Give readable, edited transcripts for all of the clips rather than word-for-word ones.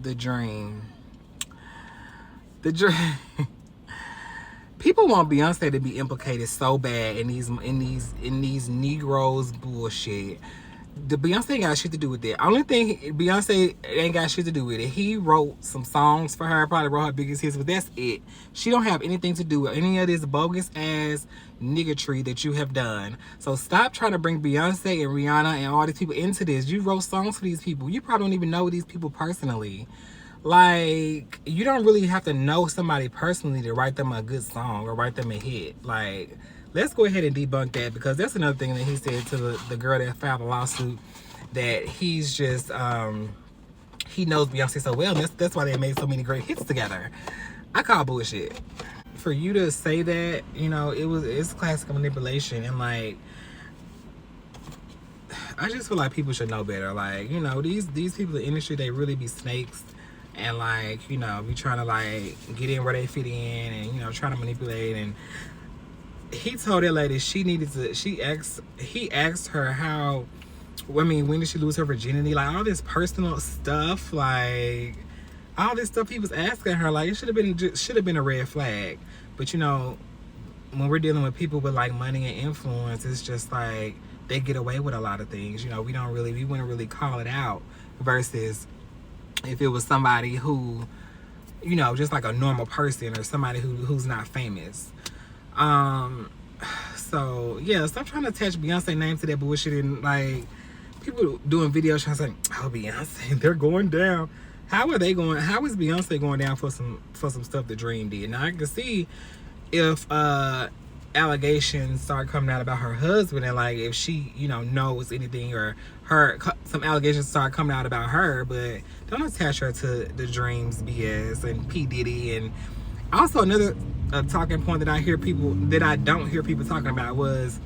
the dream. The dream. People want Beyonce to be implicated so bad in these Negroes bullshit. The Beyonce ain't got shit to do with that. Only thing Beyonce ain't got shit to do with it. He wrote some songs for her, probably wrote her biggest hits, but that's it. She don't have anything to do with any of this bogus ass niggatry that you have done. So stop trying to bring Beyonce and Rihanna and all these people into this. You wrote songs for these people. You probably don't even know these people personally. Like, you don't really have to know somebody personally to write them a good song or write them a hit. Like, let's go ahead and debunk that, because that's another thing that he said to the girl that filed the lawsuit, that he's just he knows Beyonce so well, and that's why they made so many great hits together. I call bullshit. For you to say that, you know, it's classic manipulation, and like, I just feel like people should know better. Like, you know, these people in the industry, they really be snakes, and like, you know, be trying to like get in where they fit in, and you know, trying to manipulate. And he told that lady she needed to, he asked her how, I mean, when did she lose her virginity? Like, all this personal stuff, like all this stuff he was asking her, like, it should have been a red flag. But you know, when we're dealing with people with like money and influence, it's just like they get away with a lot of things. You know, we wouldn't really call it out, versus if it was somebody who, you know, just like a normal person, or somebody who's not famous. So yeah, stop trying to attach Beyonce name to that bullshit, and like people doing videos trying to say, oh, Beyonce, they're going down. How is Beyonce going down for some stuff that Dream did? Now I can see if allegations start coming out about her husband, and like if she, you know, knows anything, or some allegations start coming out about her, but don't attach her to the Dreams BS and P. Diddy. And also another talking point that I don't hear people talking about was,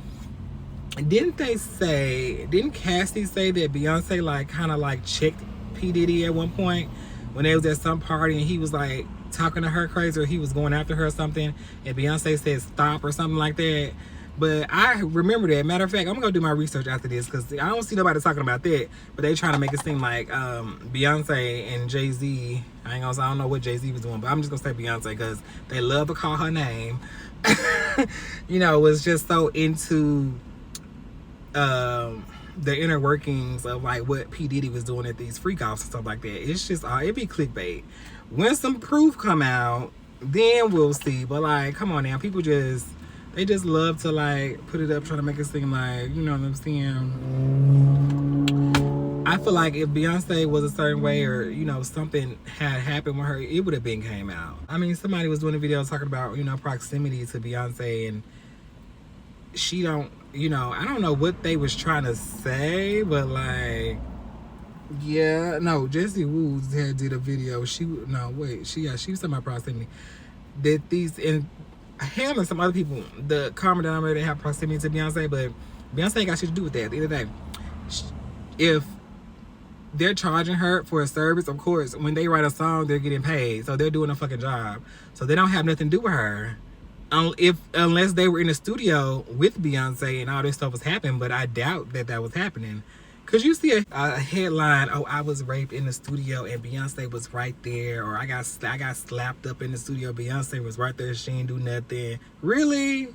didn't Cassie say that Beyonce like kind of like checked P. Diddy at one point when they was at some party, and he was like talking to her crazy, or he was going after her or something, and Beyonce said stop or something like that. But I remember that. Matter of fact, I'm gonna do my research after this, because I don't see nobody talking about that. But they trying to make it seem like Beyonce and Jay-Z, I don't know what Jay-Z was doing, but I'm just gonna say Beyonce because they love to call her name. You know, was just so into the inner workings of like what P. Diddy was doing at these freak offs and stuff like that. It's just it be clickbait. When some proof come out, then we'll see. But like, come on now, people just love to like put it up, trying to make it seem like, you know what I'm saying. I feel like if Beyonce was a certain way, or you know, something had happened with her, it would have been came out. I mean, somebody was doing a video talking about, you know, proximity to Beyonce, and she don't, you know, I don't know what they was trying to say, but like, yeah, no, Jessie Woods had did a video. She was talking about proximity. That these, and him and some other people, the common denominator, they have proximity to Beyonce, but Beyonce ain't got shit to do with that. At the end of the day, if they're charging her for a service, of course, when they write a song, they're getting paid, so they're doing a fucking job. So they don't have nothing to do with her. Unless they were in the studio with Beyonce and all this stuff was happening, but I doubt that was happening. Cause you see a headline, oh, I was raped in the studio and Beyonce was right there, or I got slapped up in the studio, Beyonce was right there, she ain't do nothing. Really?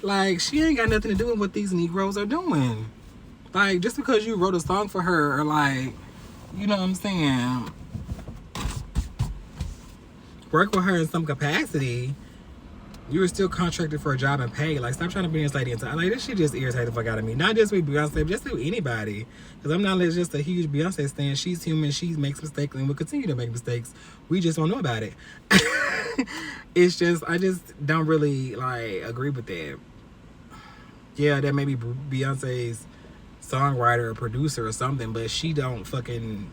Like, she ain't got nothing to do with what these Negroes are doing. Like, just because you wrote a song for her, or like, you know what I'm saying, work with her in some capacity, you were still contracted for a job and paid. Like, stop trying to bring this lady into, like, this shit just irritates the fuck out of me. Not just with Beyonce, but just with anybody. Because I'm not just a huge Beyonce stan. She's human. She makes mistakes and will continue to make mistakes. We just don't know about it. It's just, I just don't really, like, agree with that. Yeah, that may be Beyonce's songwriter or producer or something, but she don't fucking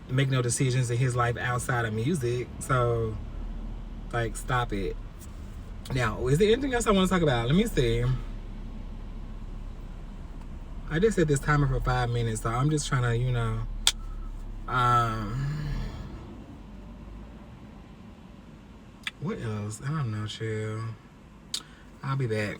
make no decisions in his life outside of music. So, like, stop it. Now, is there anything else I want to talk about? Let me see. I just set this timer for 5 minutes, so I'm just trying to, you know, what else? I don't know, chill. I'll be back.